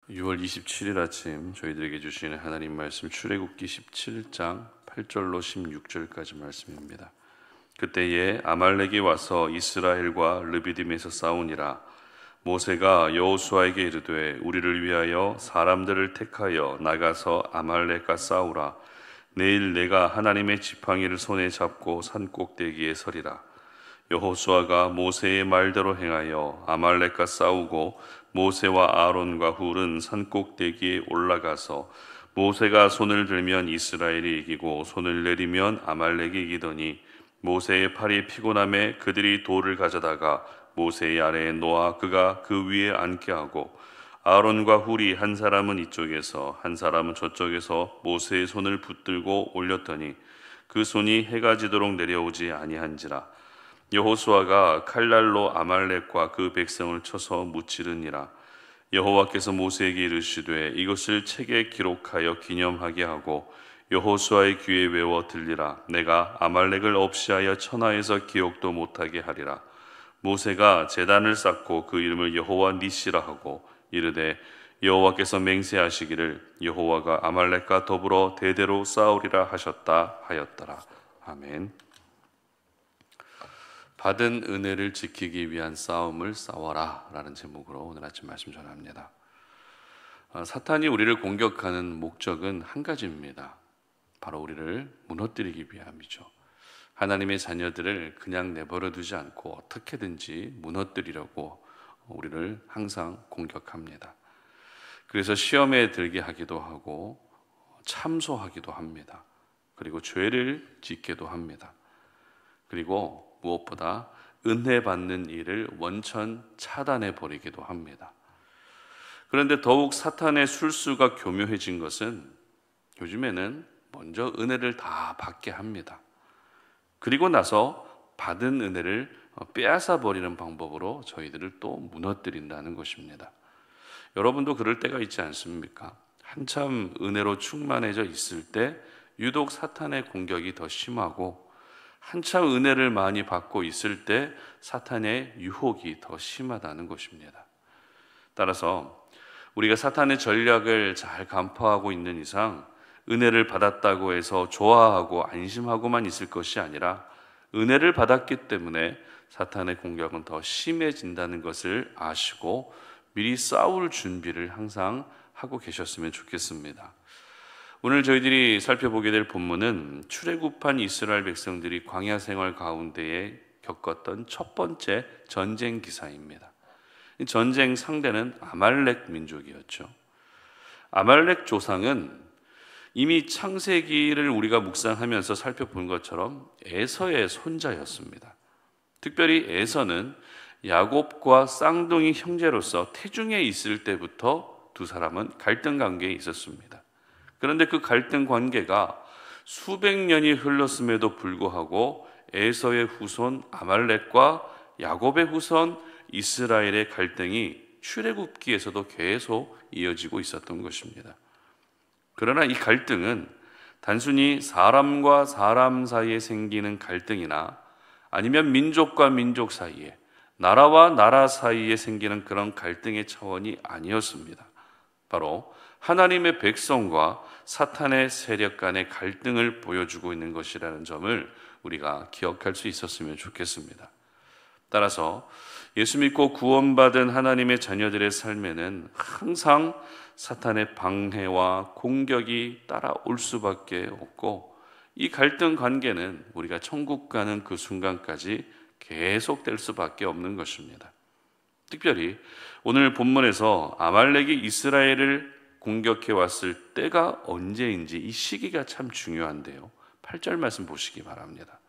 6월 27일 아침 저희들에게 주시는 하나님 말씀 출애굽기 17장 8절로 16절까지 말씀입니다. 그때에 아말렉이 와서 이스라엘과 르비딤에서 싸우니라. 모세가 여호수아에게 이르되 우리를 위하여 사람들을 택하여 나가서 아말렉과 싸우라. 내일 내가 하나님의 지팡이를 손에 잡고 산 꼭대기에 서리라. 여호수아가 모세의 말대로 행하여 아말렉과 싸우고 모세와 아론과 훌은 산 꼭대기에 올라가서 모세가 손을 들면 이스라엘이 이기고 손을 내리면 아말렉이 이기더니 모세의 팔이 피곤함에 그들이 돌을 가져다가 모세의 아래에 놓아 그가 그 위에 앉게 하고 아론과 훌이 한 사람은 이쪽에서 한 사람은 저쪽에서 모세의 손을 붙들고 올렸더니 그 손이 해가 지도록 내려오지 아니한지라. 여호수아가 칼날로 아말렉과 그 백성을 쳐서 무찌르니라. 여호와께서 모세에게 이르시되 이것을 책에 기록하여 기념하게 하고 여호수아의 귀에 외워 들리라. 내가 아말렉을 없이하여 천하에서 기억도 못하게 하리라. 모세가 제단을 쌓고 그 이름을 여호와 니시라 하고 이르되 여호와께서 맹세하시기를 여호와가 아말렉과 더불어 대대로 싸우리라 하셨다 하였더라. 아멘. 받은 은혜를 지키기 위한 싸움을 싸워라 라는 제목으로 오늘 아침 말씀 전합니다. 사탄이 우리를 공격하는 목적은 한 가지입니다. 바로 우리를 무너뜨리기 위함이죠. 하나님의 자녀들을 그냥 내버려 두지 않고 어떻게든지 무너뜨리려고 우리를 항상 공격합니다. 그래서 시험에 들게 하기도 하고 참소하기도 합니다. 그리고 죄를 짓게도 합니다. 그리고 무엇보다 은혜 받는 일을 원천 차단해 버리기도 합니다. 그런데 더욱 사탄의 술수가 교묘해진 것은 요즘에는 먼저 은혜를 다 받게 합니다. 그리고 나서 받은 은혜를 빼앗아 버리는 방법으로 저희들을 또 무너뜨린다는 것입니다. 여러분도 그럴 때가 있지 않습니까? 한참 은혜로 충만해져 있을 때 유독 사탄의 공격이 더 심하고 한참 은혜를 많이 받고 있을 때 사탄의 유혹이 더 심하다는 것입니다. 따라서 우리가 사탄의 전략을 잘 간파하고 있는 이상 은혜를 받았다고 해서 좋아하고 안심하고만 있을 것이 아니라 은혜를 받았기 때문에 사탄의 공격은 더 심해진다는 것을 아시고 미리 싸울 준비를 항상 하고 계셨으면 좋겠습니다. 오늘 저희들이 살펴보게 될 본문은 출애굽한 이스라엘 백성들이 광야 생활 가운데에 겪었던 첫 번째 전쟁 기사입니다. 전쟁 상대는 아말렉 민족이었죠. 아말렉 조상은 이미 창세기를 우리가 묵상하면서 살펴본 것처럼 에서의 손자였습니다. 특별히 에서는 야곱과 쌍둥이 형제로서 태중에 있을 때부터 두 사람은 갈등 관계에 있었습니다. 그런데 그 갈등 관계가 수백 년이 흘렀음에도 불구하고 에서의 후손 아말렉과 야곱의 후손 이스라엘의 갈등이 출애굽기에서도 계속 이어지고 있었던 것입니다. 그러나 이 갈등은 단순히 사람과 사람 사이에 생기는 갈등이나 아니면 민족과 민족 사이에, 나라와 나라 사이에 생기는 그런 갈등의 차원이 아니었습니다. 바로 하나님의 백성과 사탄의 세력 간의 갈등을 보여주고 있는 것이라는 점을 우리가 기억할 수 있었으면 좋겠습니다. 따라서 예수 믿고 구원받은 하나님의 자녀들의 삶에는 항상 사탄의 방해와 공격이 따라올 수밖에 없고 이 갈등 관계는 우리가 천국 가는 그 순간까지 계속될 수밖에 없는 것입니다. 특별히 오늘 본문에서 아말렉이 이스라엘을 공격해 왔을 때가 언제인지 이 시기가 참 중요한데요. 8절 말씀 보시기 바랍니다.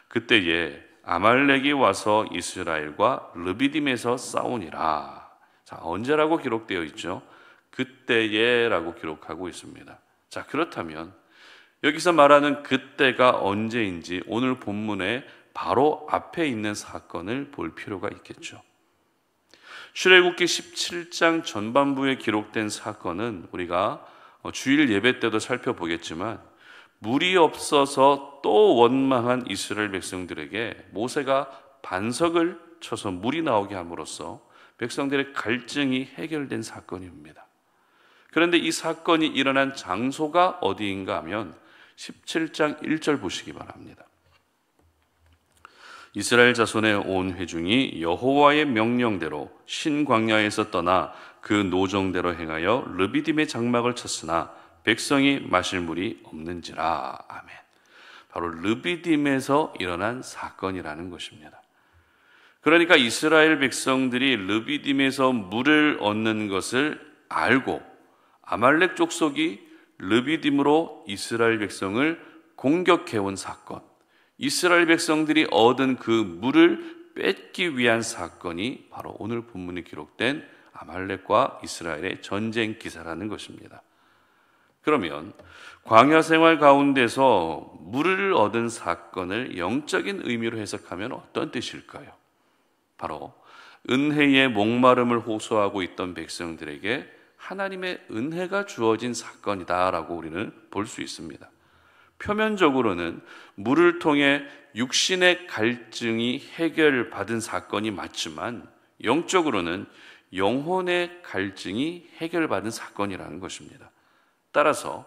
그때에 아말렉이 와서 이스라엘과 르비딤에서 싸우니라. 자, 언제라고 기록되어 있죠? 그때에라고 기록하고 있습니다. 자, 그렇다면 여기서 말하는 그때가 언제인지 오늘 본문의 바로 앞에 있는 사건을 볼 필요가 있겠죠. 출애굽기 17장 전반부에 기록된 사건은 우리가 주일 예배 때도 살펴보겠지만 물이 없어서 또 원망한 이스라엘 백성들에게 모세가 반석을 쳐서 물이 나오게 함으로써 백성들의 갈증이 해결된 사건입니다. 그런데 이 사건이 일어난 장소가 어디인가 하면 17장 1절 보시기 바랍니다. 이스라엘 자손의 온 회중이 여호와의 명령대로 신광야에서 떠나 그 노정대로 행하여 르비딤의 장막을 쳤으나 백성이 마실 물이 없는지라. 아멘. 바로 르비딤에서 일어난 사건이라는 것입니다. 그러니까 이스라엘 백성들이 르비딤에서 물을 얻는 것을 알고 아말렉 족속이 르비딤으로 이스라엘 백성을 공격해온 사건, 이스라엘 백성들이 얻은 그 물을 뺏기 위한 사건이 바로 오늘 본문에 기록된 아말렉과 이스라엘의 전쟁 기사라는 것입니다. 그러면 광야 생활 가운데서 물을 얻은 사건을 영적인 의미로 해석하면 어떤 뜻일까요? 바로 은혜의 목마름을 호소하고 있던 백성들에게 하나님의 은혜가 주어진 사건이다라고 우리는 볼 수 있습니다. 표면적으로는 물을 통해 육신의 갈증이 해결받은 사건이 맞지만 영적으로는 영혼의 갈증이 해결받은 사건이라는 것입니다. 따라서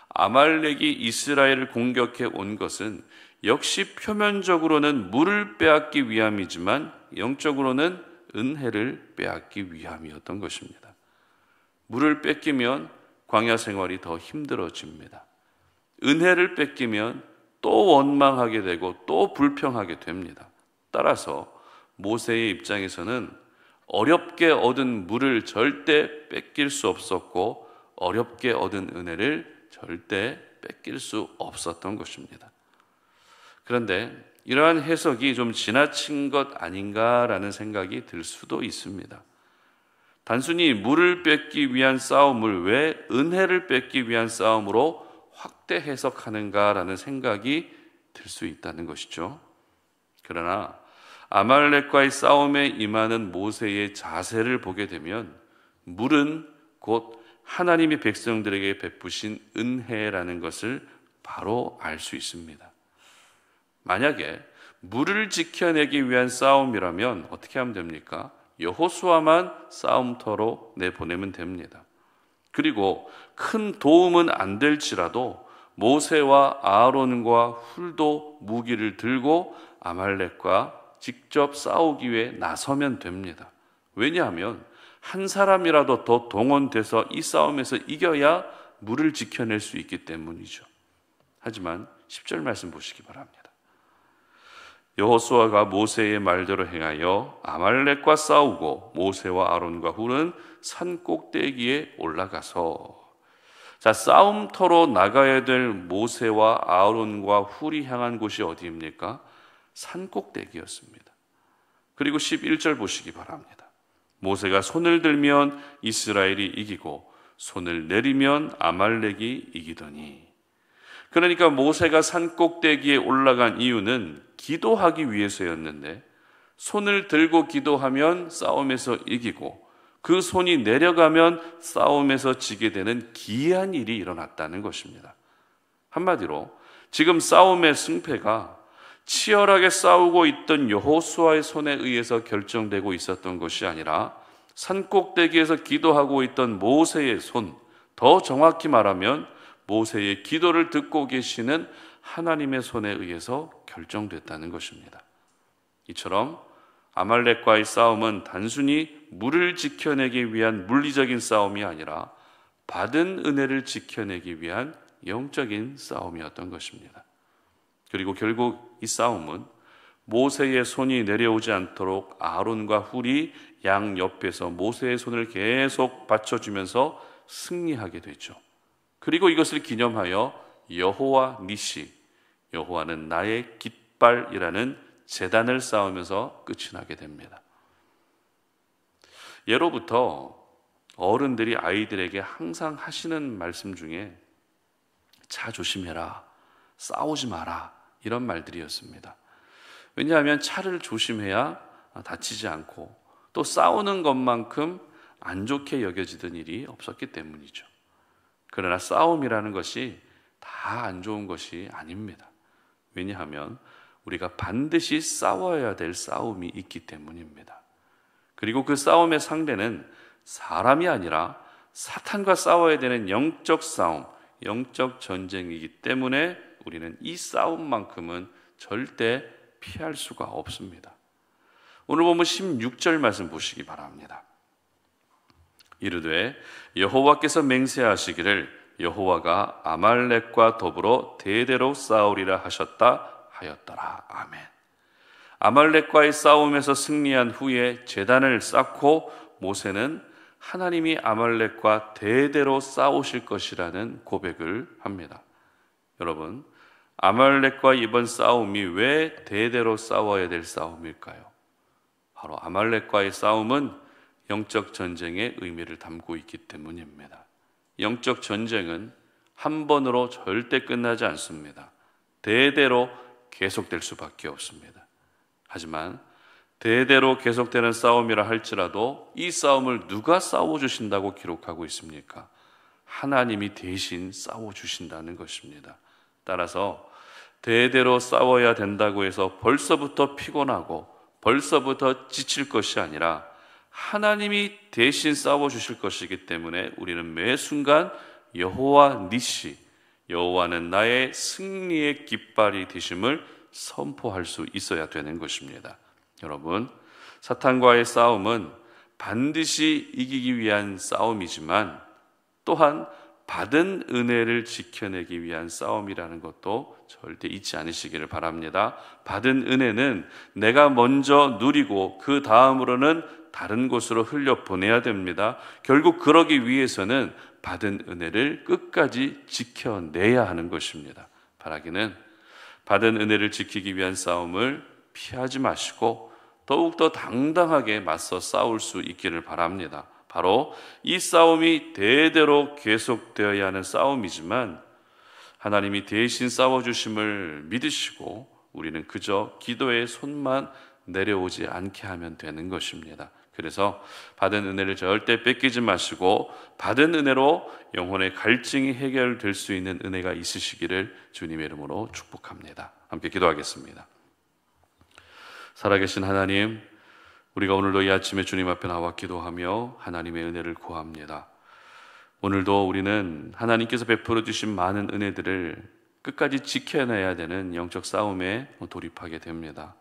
아말렉이 이스라엘을 공격해 온 것은 역시 표면적으로는 물을 빼앗기 위함이지만 영적으로는 은혜를 빼앗기 위함이었던 것입니다. 물을 뺏기면 광야 생활이 더 힘들어집니다. 은혜를 뺏기면 또 원망하게 되고 또 불평하게 됩니다. 따라서 모세의 입장에서는 어렵게 얻은 물을 절대 뺏길 수 없었고 어렵게 얻은 은혜를 절대 뺏길 수 없었던 것입니다. 그런데 이러한 해석이 좀 지나친 것 아닌가라는 생각이 들 수도 있습니다. 단순히 물을 뺏기 위한 싸움을 왜 은혜를 뺏기 위한 싸움으로 확대 해석하는가라는 생각이 들 수 있다는 것이죠. 그러나 아말렉과의 싸움에 임하는 모세의 자세를 보게 되면 물은 곧 하나님이 백성들에게 베푸신 은혜라는 것을 바로 알 수 있습니다. 만약에 물을 지켜내기 위한 싸움이라면 어떻게 하면 됩니까? 여호수아만 싸움터로 내보내면 됩니다. 그리고 큰 도움은 안 될지라도 모세와 아론과 훌도 무기를 들고 아말렉과 직접 싸우기 위해 나서면 됩니다. 왜냐하면 한 사람이라도 더 동원돼서 이 싸움에서 이겨야 물을 지켜낼 수 있기 때문이죠. 하지만 10절 말씀 보시기 바랍니다. 여호수아가 모세의 말대로 행하여 아말렉과 싸우고 모세와 아론과 훌은 산 꼭대기에 올라가서, 자, 싸움터로 나가야 될 모세와 아론과 훌이 향한 곳이 어디입니까? 산 꼭대기였습니다. 그리고 11절 보시기 바랍니다. 모세가 손을 들면 이스라엘이 이기고 손을 내리면 아말렉이 이기더니. 그러니까 모세가 산 꼭대기에 올라간 이유는 기도하기 위해서였는데 손을 들고 기도하면 싸움에서 이기고 그 손이 내려가면 싸움에서 지게 되는 기이한 일이 일어났다는 것입니다. 한마디로 지금 싸움의 승패가 치열하게 싸우고 있던 여호수아의 손에 의해서 결정되고 있었던 것이 아니라 산꼭대기에서 기도하고 있던 모세의 손, 더 정확히 말하면 모세의 기도를 듣고 계시는 하나님의 손에 의해서 결정됐다는 것입니다. 이처럼 아말렉과의 싸움은 단순히 물을 지켜내기 위한 물리적인 싸움이 아니라 받은 은혜를 지켜내기 위한 영적인 싸움이었던 것입니다. 그리고 결국 이 싸움은 모세의 손이 내려오지 않도록 아론과 훌이 양 옆에서 모세의 손을 계속 받쳐주면서 승리하게 되죠. 그리고 이것을 기념하여 여호와 니시, 여호와는 나의 깃발이라는 제단을 쌓으면서 끝이 나게 됩니다. 예로부터 어른들이 아이들에게 항상 하시는 말씀 중에 차 조심해라, 싸우지 마라, 이런 말들이었습니다. 왜냐하면 차를 조심해야 다치지 않고 또 싸우는 것만큼 안 좋게 여겨지던 일이 없었기 때문이죠. 그러나 싸움이라는 것이 다 안 좋은 것이 아닙니다. 왜냐하면 우리가 반드시 싸워야 될 싸움이 있기 때문입니다. 그리고 그 싸움의 상대는 사람이 아니라 사탄과 싸워야 되는 영적 싸움, 영적 전쟁이기 때문에 우리는 이 싸움만큼은 절대 피할 수가 없습니다. 오늘 보면 16절 말씀 보시기 바랍니다. 이르되 여호와께서 맹세하시기를 여호와가 아말렉과 더불어 대대로 싸우리라 하셨다 하였더라. 아멘. 아말렉과의 싸움에서 승리한 후에 제단을 쌓고 모세는 하나님이 아말렉과 대대로 싸우실 것이라는 고백을 합니다. 여러분, 아말렉과 이번 싸움이 왜 대대로 싸워야 될 싸움일까요? 바로 아말렉과의 싸움은 영적 전쟁의 의미를 담고 있기 때문입니다. 영적 전쟁은 한 번으로 절대 끝나지 않습니다. 대대로 계속될 수밖에 없습니다. 하지만 대대로 계속되는 싸움이라 할지라도 이 싸움을 누가 싸워주신다고 기록하고 있습니까? 하나님이 대신 싸워주신다는 것입니다. 따라서 대대로 싸워야 된다고 해서 벌써부터 피곤하고 벌써부터 지칠 것이 아니라 하나님이 대신 싸워주실 것이기 때문에 우리는 매 순간 여호와 니시, 여호와는 나의 승리의 깃발이 되심을 선포할 수 있어야 되는 것입니다. 여러분, 사탄과의 싸움은 반드시 이기기 위한 싸움이지만 또한 받은 은혜를 지켜내기 위한 싸움이라는 것도 절대 잊지 않으시기를 바랍니다. 받은 은혜는 내가 먼저 누리고 그 다음으로는 다른 곳으로 흘려보내야 됩니다. 결국 그러기 위해서는 받은 은혜를 끝까지 지켜내야 하는 것입니다. 바라기는 받은 은혜를 지키기 위한 싸움을 피하지 마시고 더욱더 당당하게 맞서 싸울 수 있기를 바랍니다. 바로 이 싸움이 대대로 계속되어야 하는 싸움이지만 하나님이 대신 싸워주심을 믿으시고 우리는 그저 기도의 손만 내려오지 않게 하면 되는 것입니다. 그래서 받은 은혜를 절대 뺏기지 마시고 받은 은혜로 영혼의 갈증이 해결될 수 있는 은혜가 있으시기를 주님의 이름으로 축복합니다. 함께 기도하겠습니다. 살아계신 하나님, 우리가 오늘도 이 아침에 주님 앞에 나와 기도하며 하나님의 은혜를 구합니다. 오늘도 우리는 하나님께서 베풀어 주신 많은 은혜들을 끝까지 지켜내야 되는 영적 싸움에 돌입하게 됩니다.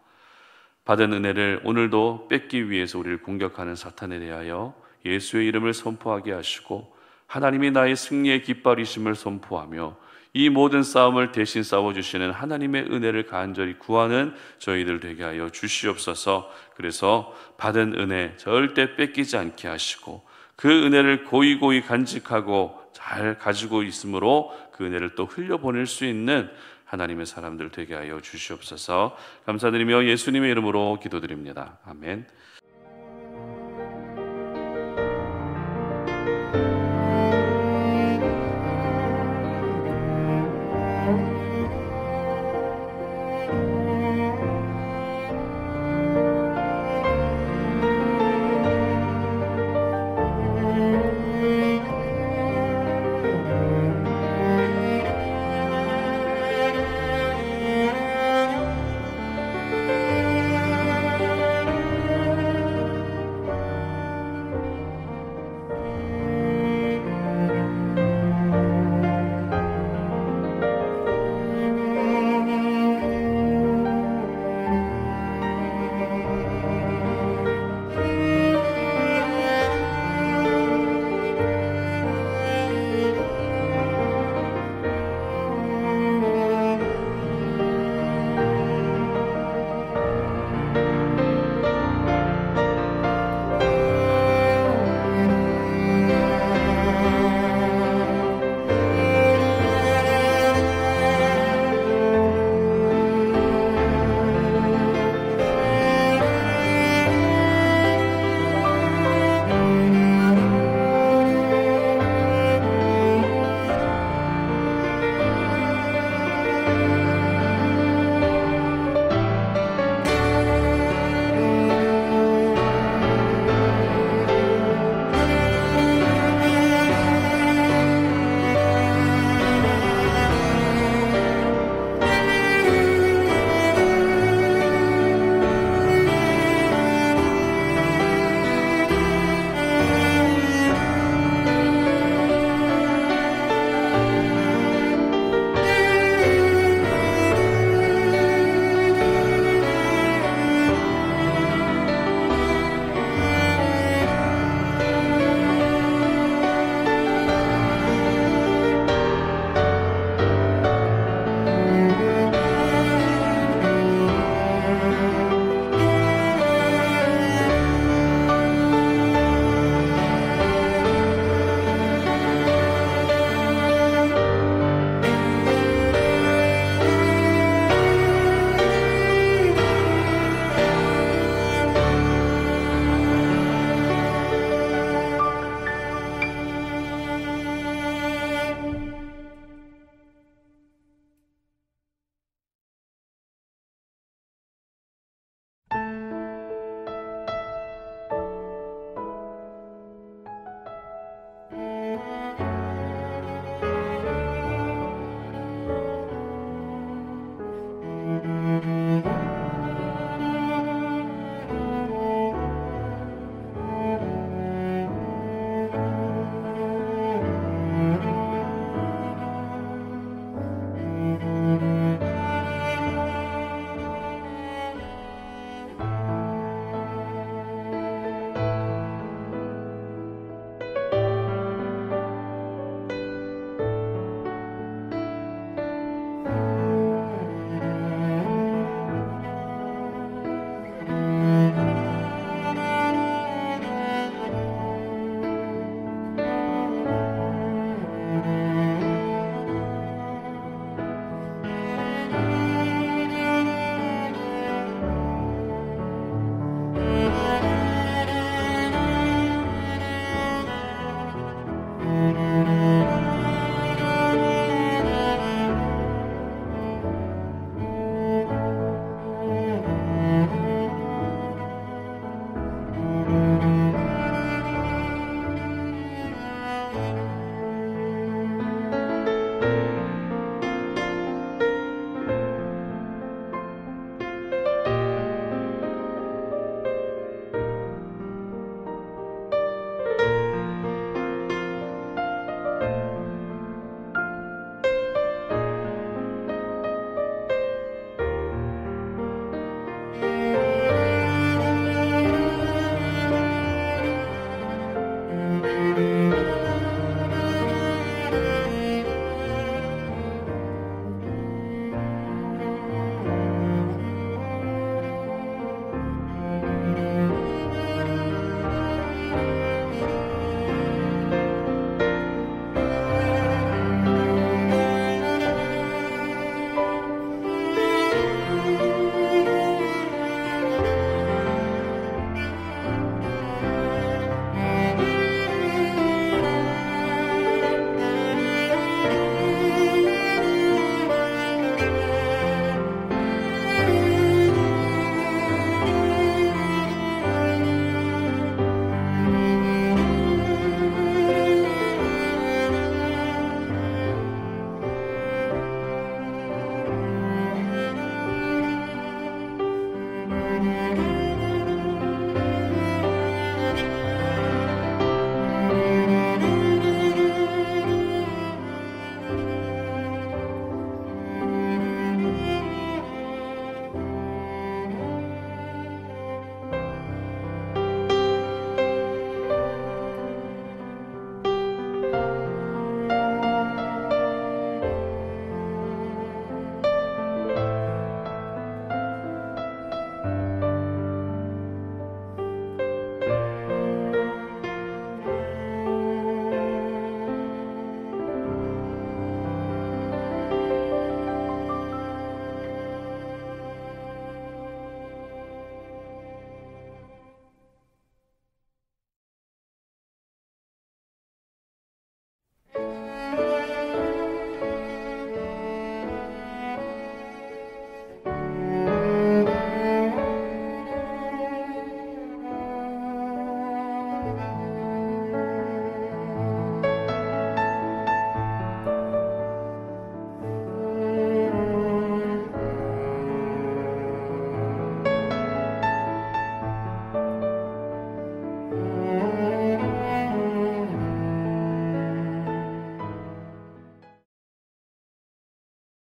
받은 은혜를 오늘도 뺏기 위해서 우리를 공격하는 사탄에 대하여 예수의 이름을 선포하게 하시고 하나님이 나의 승리의 깃발이심을 선포하며 이 모든 싸움을 대신 싸워주시는 하나님의 은혜를 간절히 구하는 저희들 되게 하여 주시옵소서. 그래서 받은 은혜 절대 뺏기지 않게 하시고 그 은혜를 고이고이 간직하고 잘 가지고 있으므로 그 은혜를 또 흘려보낼 수 있는 하나님의 사람들 되게 하여 주시옵소서. 감사드리며 예수님의 이름으로 기도드립니다. 아멘.